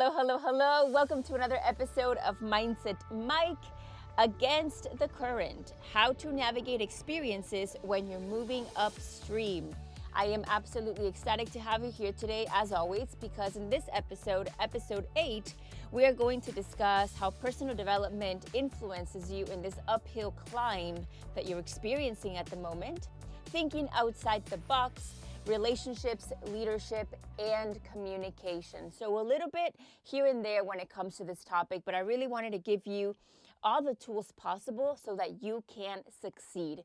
Hello, hello, hello. Welcome to another episode of Mindset Mike, Against the Current, how to navigate experiences when you're moving upstream. I am absolutely ecstatic to have you here today, as always, because in this episode, episode 8, we are going to discuss how personal development influences you in this uphill climb that you're experiencing at the moment, thinking outside the box, relationships, leadership, and communication. So a little bit here and there when it comes to this topic, but I really wanted to give you all the tools possible so that you can succeed.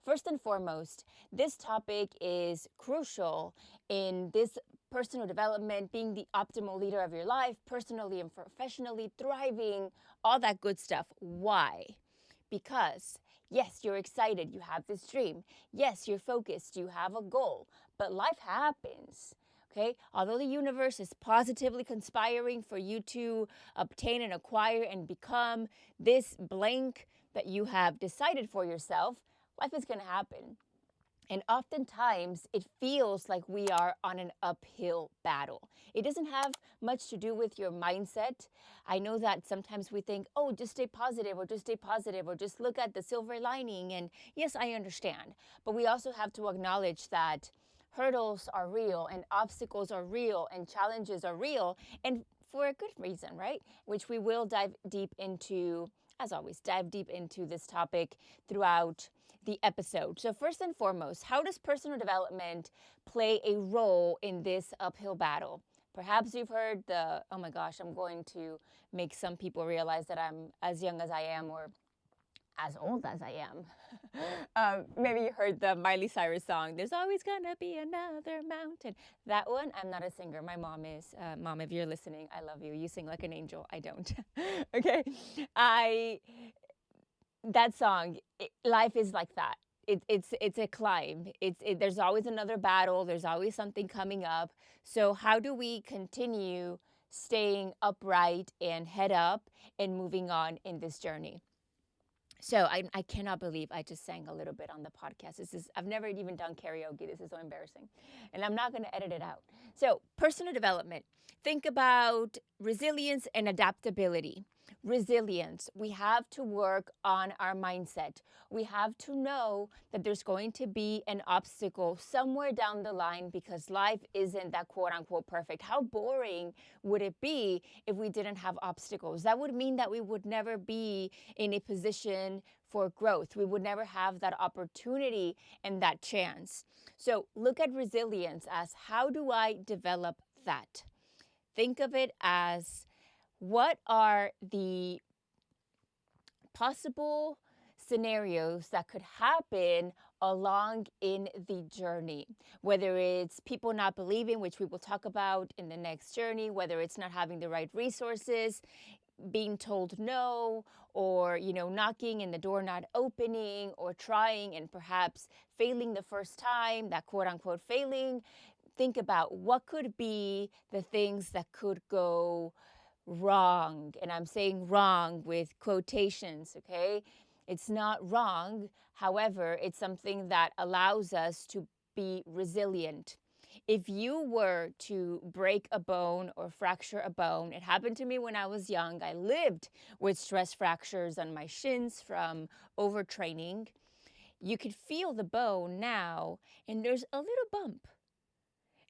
First and foremost, this topic is crucial in this personal development, being the optimal leader of your life, personally and professionally, thriving, all that good stuff. Why? Because yes, you're excited, you have this dream. Yes, you're focused, you have a goal, but life happens. Okay, although the universe is positively conspiring for you to obtain and acquire and become this blank that you have decided for yourself, life is going to happen. And oftentimes it feels like we are on an uphill battle. It doesn't have much to do with your mindset. I know that sometimes we think, oh, just stay positive or just stay positive or just look at the silver lining. And yes, I understand. But we also have to acknowledge that hurdles are real and obstacles are real and challenges are real, and for a good reason, right? Which we will dive deep into, as always, dive deep into this topic throughout the episode. So first and foremost, how does personal development play a role in this uphill battle? Perhaps you've heard the, oh my gosh, I'm going to make some people realize that I'm as young as I am or as old as I am. Maybe you heard the Miley Cyrus song, There's Always Gonna Be Another Mountain. That one, I'm not a singer. My mom is. Mom, if you're listening, I love you. You sing like an angel. I don't. Okay? That song, life is like that. It's a climb. There's always another battle. There's always something coming up. So how do we continue staying upright and head up and moving on in this journey? So I cannot believe I just sang a little bit on the podcast. I've never even done karaoke. This is so embarrassing. And I'm not going to edit it out. So personal development. Think about resilience and adaptability. Resilience. We have to work on our mindset. We have to know that there's going to be an obstacle somewhere down the line because life isn't that quote unquote perfect. How boring would it be if we didn't have obstacles? That would mean that we would never be in a position for growth. We would never have that opportunity and that chance. So look at resilience as, how do I develop that? Think of it as, what are the possible scenarios that could happen along in the journey, whether it's people not believing, which we will talk about in the next journey, whether it's not having the right resources, being told no, or knocking and the door not opening, or trying and perhaps failing the first time, that quote unquote failing. Think about what could be the things that could go wrong. And I'm saying wrong with quotations, okay? It's not wrong. However, it's something that allows us to be resilient. If you were to break a bone or fracture a bone, it happened to me when I was young. I lived with stress fractures on my shins from overtraining. You could feel the bone now, and there's a little bump.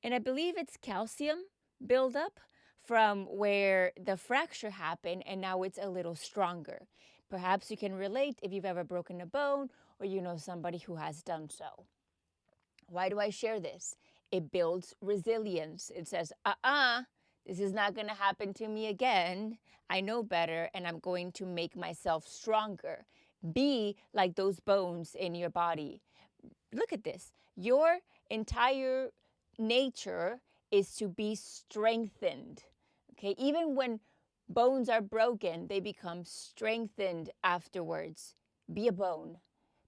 And I believe it's calcium buildup from where the fracture happened, and now it's a little stronger. Perhaps you can relate if you've ever broken a bone or you know somebody who has done so. Why do I share this? It builds resilience. It says, this is not going to happen to me again. I know better, and I'm going to make myself stronger. Be like those bones in your body. Look at this. Your entire nature is to be strengthened. Okay, even when bones are broken, they become strengthened afterwards. Be a bone.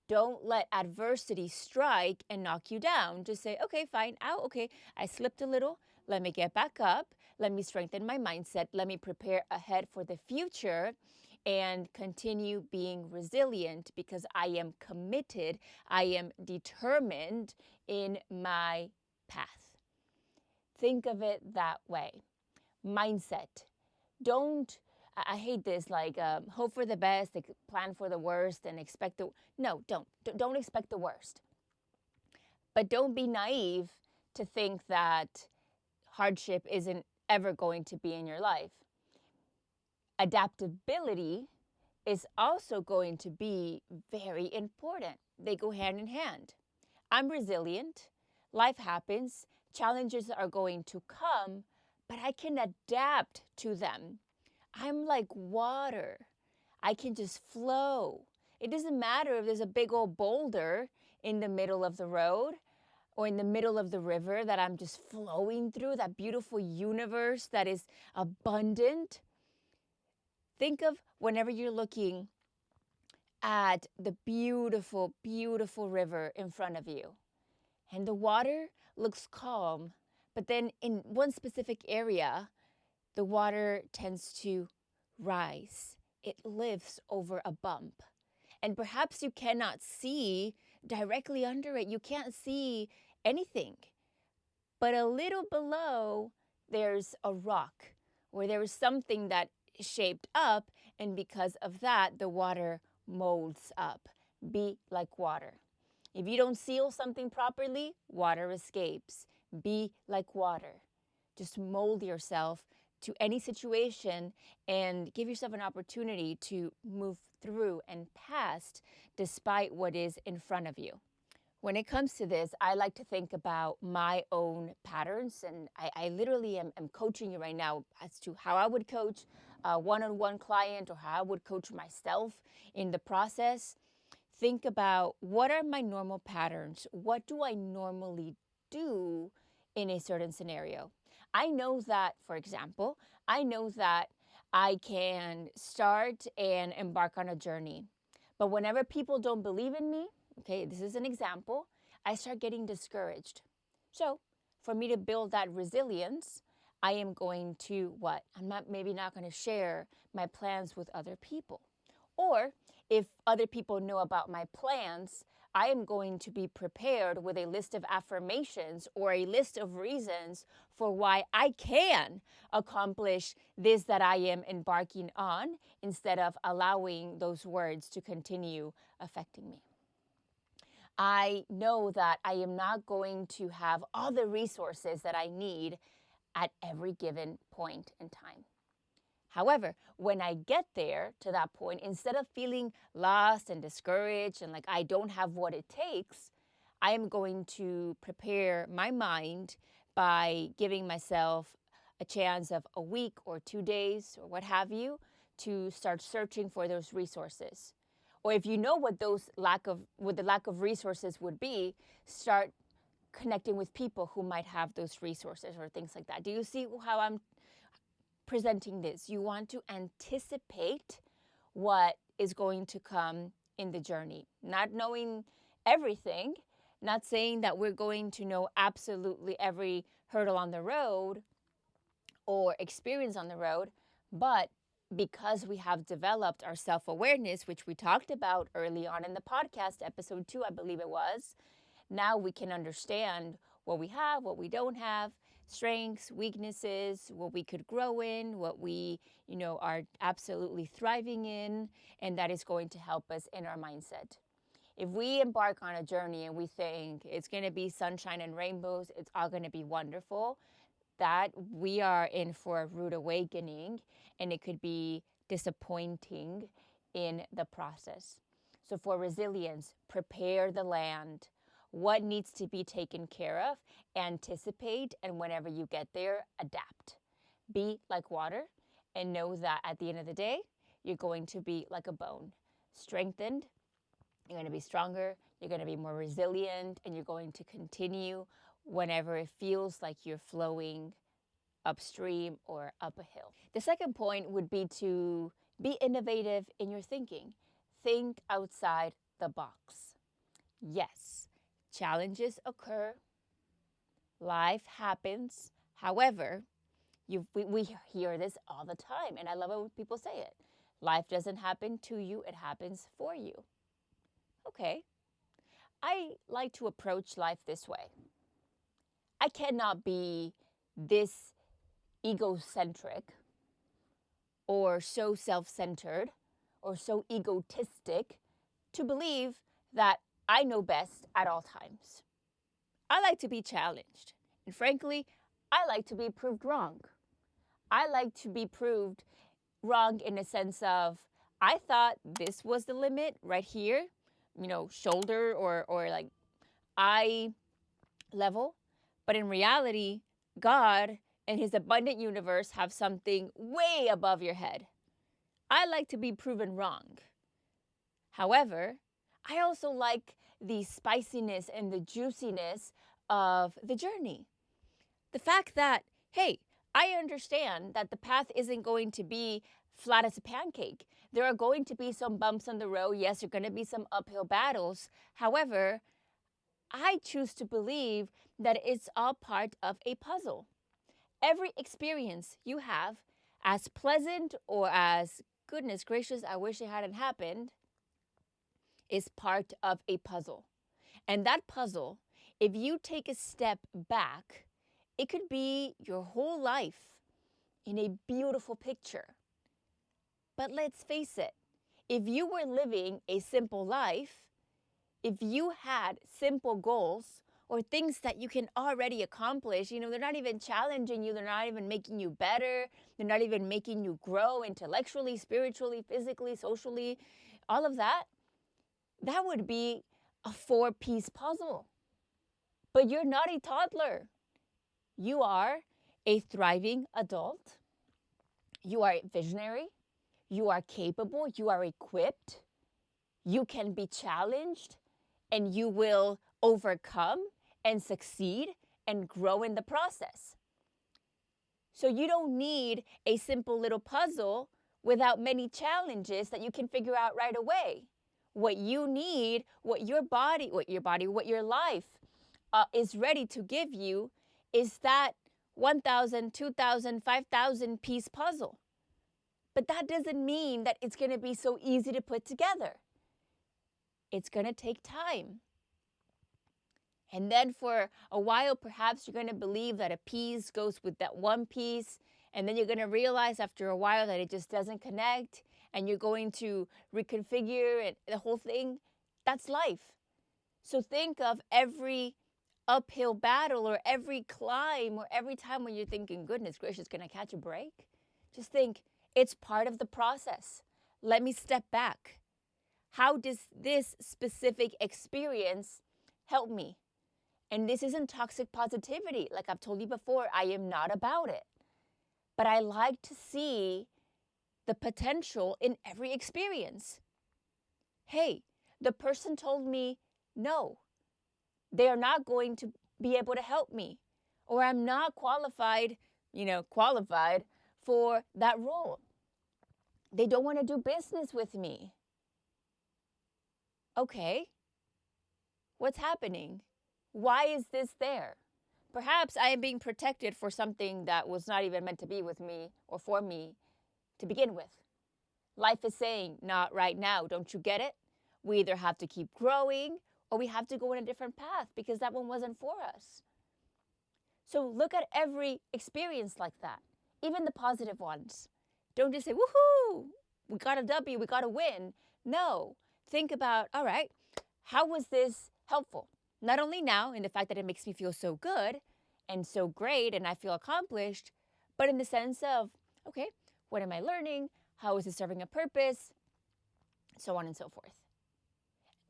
Don't let adversity strike and knock you down. Just say, okay, fine. Ow, okay, I slipped a little. Let me get back up. Let me strengthen my mindset. Let me prepare ahead for the future and continue being resilient because I am committed. I am determined in my path. Think of it that way. Mindset. Don't, I hate this, like hope for the best, plan for the worst, and expect the, no, don't expect the worst. But don't be naive to think that hardship isn't ever going to be in your life. Adaptability is also going to be very important. They go hand in hand. I'm resilient. Life happens. Challenges are going to come, but I can adapt to them. I'm like water. I can just flow. It doesn't matter if there's a big old boulder in the middle of the road or in the middle of the river that I'm just flowing through, that beautiful universe that is abundant. Think of whenever you're looking at the beautiful, beautiful river in front of you. And the water looks calm, but then in one specific area, the water tends to rise. It lifts over a bump. And perhaps you cannot see directly under it. You can't see anything. But a little below, there's a rock or there is something that is shaped up. And because of that, the water molds up. Be like water. If you don't seal something properly, water escapes. Be like water. Just mold yourself to any situation and give yourself an opportunity to move through and past despite what is in front of you. When it comes to this, I like to think about my own patterns, and I literally am coaching you right now as to how I would coach a one-on-one client or how I would coach myself in the process. Think about, what are my normal patterns? What do I normally do in a certain scenario? I know that, for example, I know that I can start and embark on a journey. But whenever people don't believe in me, okay, this is an example, I start getting discouraged. So for me to build that resilience, I am going to what? Maybe not going to share my plans with other people. Or if other people know about my plans, I am going to be prepared with a list of affirmations or a list of reasons for why I can accomplish this that I am embarking on, instead of allowing those words to continue affecting me. I know that I am not going to have all the resources that I need at every given point in time. However, when I get there to that point, instead of feeling lost and discouraged and like I don't have what it takes, I am going to prepare my mind by giving myself a chance of a week or 2 days or what have you to start searching for those resources. Or if you know what the lack of resources would be, start connecting with people who might have those resources or things like that. Do you see how I'm presenting this? You want to anticipate what is going to come in the journey. Not knowing everything, not saying that we're going to know absolutely every hurdle on the road or experience on the road, but because we have developed our self-awareness, which we talked about early on in the podcast, episode 2, I believe it was, now we can understand what we have, what we don't have, strengths, weaknesses, what we could grow in, what we, are absolutely thriving in, and that is going to help us in our mindset. If we embark on a journey and we think it's going to be sunshine and rainbows, it's all going to be wonderful, that we are in for a rude awakening, and it could be disappointing in the process. So for resilience, prepare the land. What needs to be taken care of, anticipate, and whenever you get there, adapt. Be like water, and know that at the end of the day, you're going to be like a bone, strengthened, you're going to be stronger, you're going to be more resilient, and you're going to continue whenever it feels like you're flowing upstream or up a hill. The second point would be to be innovative in your thinking. Think outside the box. Yes, challenges occur. Life happens. However, we hear this all the time, and I love it when people say it. Life doesn't happen to you, it happens for you. Okay. I like to approach life this way. I cannot be this egocentric or so self-centered or so egotistic to believe that I know best at all times. I like to be challenged. And frankly, I like to be proved wrong. I like to be proved wrong in a sense of, I thought this was the limit right here, shoulder or like eye level. But in reality, God and his abundant universe have something way above your head. I like to be proven wrong. However, I also like the spiciness and the juiciness of the journey. The fact that, hey, I understand that the path isn't going to be flat as a pancake. There are going to be some bumps on the road. Yes, there are going to be some uphill battles. However, I choose to believe that it's all part of a puzzle. Every experience you have, as pleasant or as goodness gracious, I wish it hadn't happened, is part of a puzzle. And that puzzle, if you take a step back, it could be your whole life in a beautiful picture. But let's face it, if you were living a simple life, if you had simple goals or things that you can already accomplish, they're not even challenging you, they're not even making you better, they're not even making you grow intellectually, spiritually, physically, socially, all of that, that would be a 4-piece puzzle. But you're not a toddler. You are a thriving adult. You are visionary. You are capable. You are equipped. You can be challenged, and you will overcome and succeed and grow in the process. So you don't need a simple little puzzle without many challenges that you can figure out right away. What you need, what your life is ready to give you is that 1,000, 2,000, 5,000 piece puzzle. But that doesn't mean that it's going to be so easy to put together. It's going to take time. And then for a while, perhaps you're going to believe that a piece goes with that one piece. And then you're going to realize after a while that it just doesn't connect. And you're going to reconfigure the whole thing. That's life. So think of every uphill battle or every climb or every time when you're thinking, goodness gracious, can I catch a break? Just think, it's part of the process. Let me step back. How does this specific experience help me? And this isn't toxic positivity. Like I've told you before, I am not about it. But I like to see the potential in every experience. Hey, the person told me no. They are not going to be able to help me. Or I'm not qualified for that role. They don't want to do business with me. Okay, what's happening? Why is this there? Perhaps I am being protected for something that was not even meant to be with me or for me to begin with. Life is saying, not right now, don't you get it? We either have to keep growing or we have to go in a different path because that one wasn't for us. So look at every experience like that, even the positive ones. Don't just say, woohoo, we got a W, we got a win. No, think about, all right, how was this helpful? Not only now in the fact that it makes me feel so good and so great and I feel accomplished, but in the sense of, okay, what am I learning? How is it serving a purpose? So on and so forth.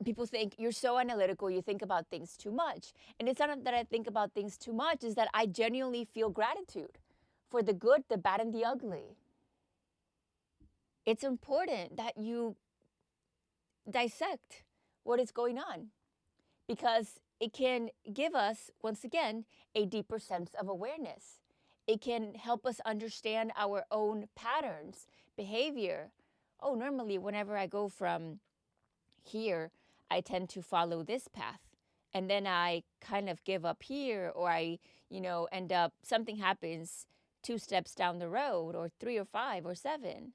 People think you're so analytical, you think about things too much. And it's not that I think about things too much, it's that I genuinely feel gratitude for the good, the bad, and the ugly. It's important that you dissect what is going on because it can give us, once again, a deeper sense of awareness. It can help us understand our own patterns, behavior. Oh, normally whenever I go from here, I tend to follow this path. And then I kind of give up here or I, end up, something happens 2 steps down the road or 3 or 5 or 7.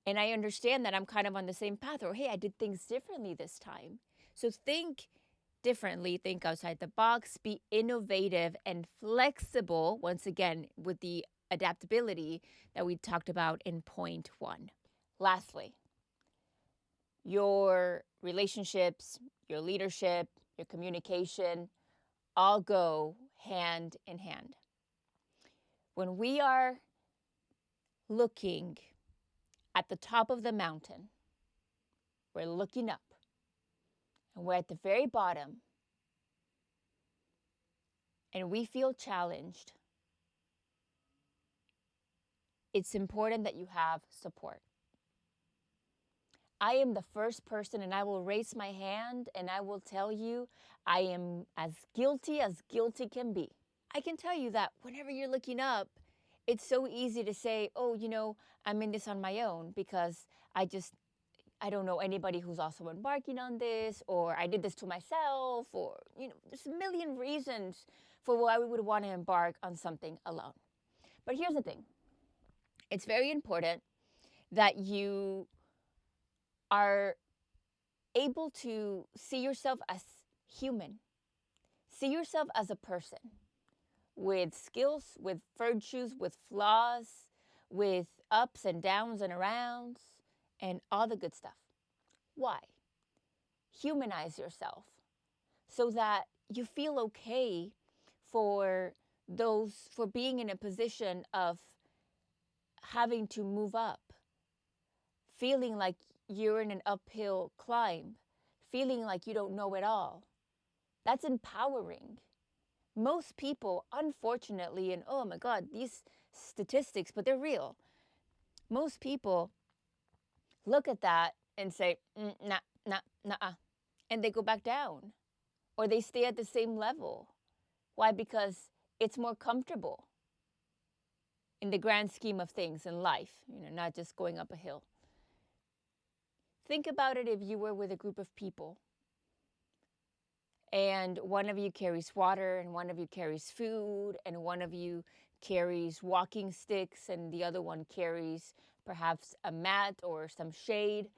And I understand that I'm kind of on the same path or, hey, I did things differently this time. So think differently, think outside the box, be innovative and flexible, once again, with the adaptability that we talked about in point 1. Lastly, your relationships, your leadership, your communication all go hand in hand. When we are looking at the top of the mountain, we're looking up, and we're at the very bottom, and we feel challenged, it's important that you have support. I am the first person, and I will raise my hand, and I will tell you I am as guilty can be. I can tell you that whenever you're looking up, it's so easy to say, oh, I'm in this on my own because I don't know anybody who's also embarking on this, or I did this to myself, or, there's a million reasons for why we would want to embark on something alone. But here's the thing. It's very important that you are able to see yourself as human. See yourself as a person with skills, with virtues, with flaws, with ups and downs and arounds, and all the good stuff. Why? Humanize yourself so that you feel okay for being in a position of having to move up, feeling like you're in an uphill climb, feeling like you don't know it all. That's empowering. Most people, unfortunately, and oh my God, these statistics, but they're real. Most people look at that and say, nah, and they go back down, or they stay at the same level. Why? Because it's more comfortable in the grand scheme of things in life, not just going up a hill. Think about it if you were with a group of people and one of you carries water and one of you carries food and one of you carries walking sticks and the other one carries perhaps a mat or some shade,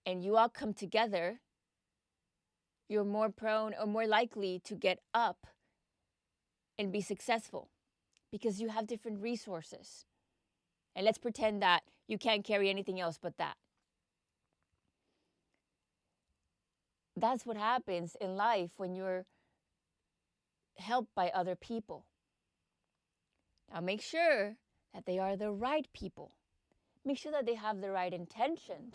and you all come together, you're more prone or more likely to get up and be successful because you have different resources. And let's pretend that you can't carry anything else but that. That's what happens in life when you're helped by other people. Now make sure that they are the right people. Make sure that they have the right intentions.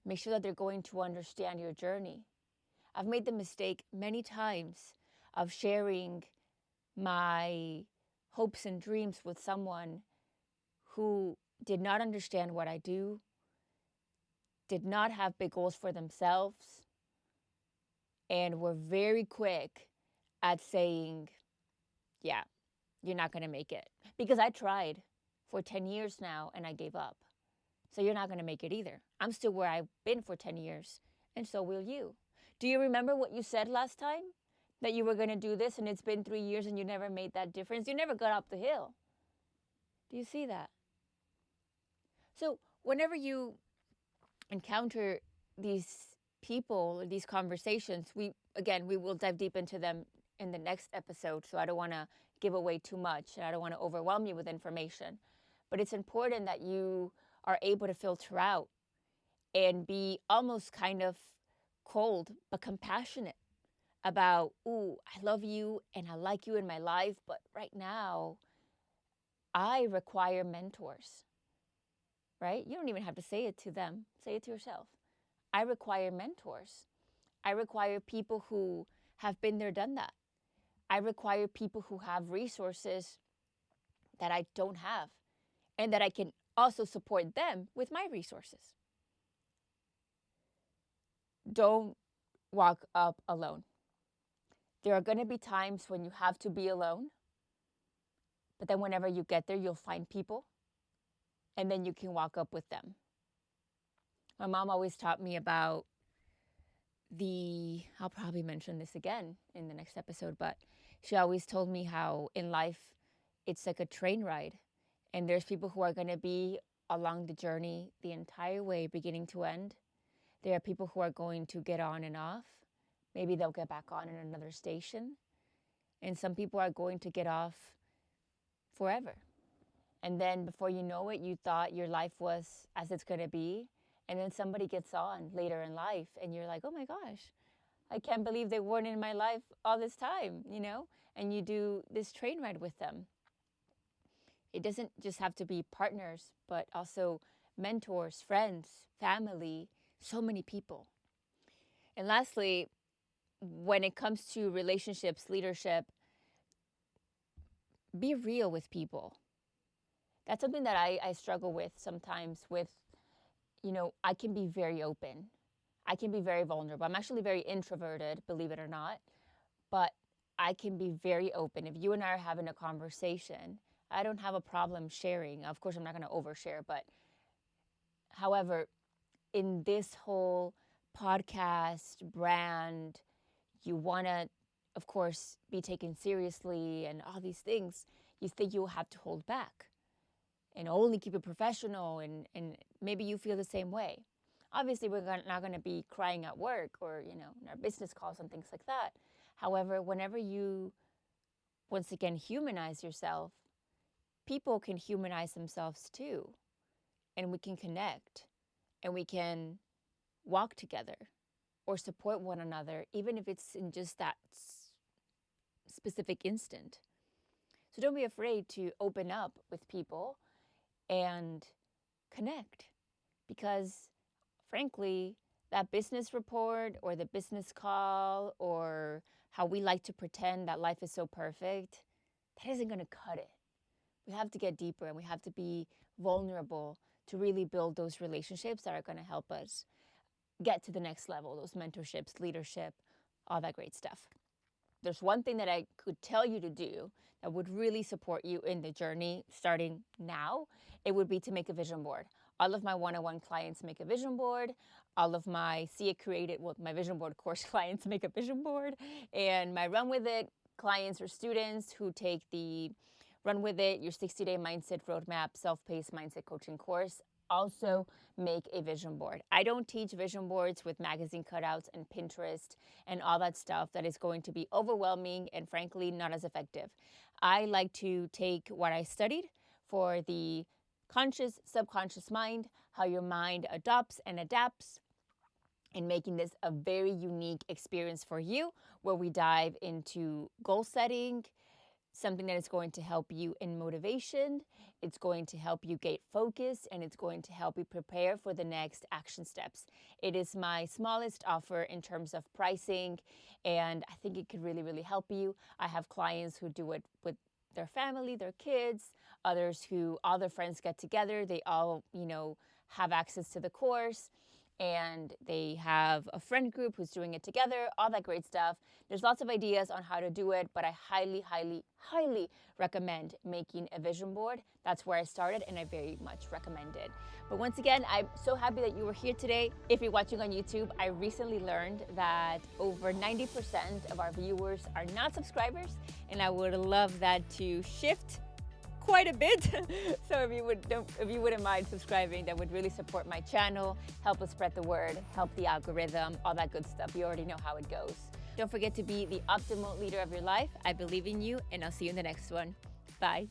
Make sure that they're going to understand your journey. I've made the mistake many times of sharing my hopes and dreams with someone who did not understand what I do, did not have big goals for themselves, and were very quick at saying, yeah, you're not going to make it. Because I tried for 10 years now and I gave up. So you're not going to make it either. I'm still where I've been for 10 years, and so will you. Do you remember what you said last time? That you were going to do this, and it's been 3 years and you never made that difference. You never got up the hill. Do you see that? So whenever you encounter these people or these conversations, we will dive deep into them in the next episode. So I don't want to give away too much. I don't want to overwhelm you with information. But it's important that you are able to filter out and be almost kind of cold but compassionate about, ooh, I love you and I like you in my life, but right now I require mentors, right? You don't even have to say it to them. Say it to yourself. I require mentors. I require people who have been there, done that. I require people who have resources that I don't have and that I can also support them with my resources. Don't walk up alone. There are going to be times when you have to be alone, but then whenever you get there, you'll find people and then you can walk up with them. My mom always taught me about I'll probably mention this again in the next episode, but she always told me how in life it's like a train ride, and there's people who are going to be along the journey the entire way, beginning to end. There are people who are going to get on and off. Maybe they'll get back on in another station. And some people are going to get off forever. And then before you know it, you thought your life was as it's going to be. And then somebody gets on later in life and you're like, oh my gosh, I can't believe they weren't in my life all this time, and you do this train ride with them. It doesn't just have to be partners, but also mentors, friends, family, so many people. And lastly, when it comes to relationships, leadership, be real with people. That's something that I struggle with sometimes with, I can be very open. I can be very vulnerable. I'm actually very introverted, believe it or not, but I can be very open. If you and I are having a conversation, I don't have a problem sharing. Of course, I'm not going to overshare, but however, in this whole podcast brand, you want to, of course, be taken seriously and all these things, you think you'll have to hold back and only keep it professional, and maybe you feel the same way. Obviously, we're not going to be crying at work or, in our business calls and things like that. However, whenever you, once again, humanize yourself, people can humanize themselves too. And we can connect and we can walk together or support one another, even if it's in just that specific instant. So don't be afraid to open up with people and connect, because frankly, that business report or the business call or how we like to pretend that life is so perfect, that isn't going to cut it. We have to get deeper and we have to be vulnerable to really build those relationships that are going to help us get to the next level, those mentorships, leadership, all that great stuff. There's one thing that I could tell you to do that would really support you in the journey starting now. It would be to make a vision board. All of my one-on-one clients make a vision board. All of my See It Created, my vision board course clients make a vision board. And my Run With It clients or students who take the Run With It, your 60-day mindset roadmap, self-paced mindset coaching course, also make a vision board. I don't teach vision boards with magazine cutouts and Pinterest and all that stuff that is going to be overwhelming and frankly not as effective. I like to take what I studied for the conscious, subconscious mind, how your mind adopts and adapts, and making this a very unique experience for you, where we dive into goal setting, something that is going to help you in motivation, it's going to help you get focused, and it's going to help you prepare for the next action steps. It is my smallest offer in terms of pricing, and I think it could really, really help you. I have clients who do it with their family, their kids, others who all their friends get together. They all, have access to the course, and they have a friend group who's doing it together, all that great stuff. There's lots of ideas on how to do it, but I highly, highly, highly recommend making a vision board. That's where I started, and I very much recommend it. But once again, I'm so happy that you were here today. If you're watching on YouTube, I recently learned that over 90% of our viewers are not subscribers, and I would love that to shift quite a bit. So if you wouldn't mind subscribing, that would really support my channel, help us spread the word, help the algorithm, all that good stuff. You already know how it goes. Don't forget to be the optimal leader of your life. I believe in you, and I'll see you in the next one. Bye.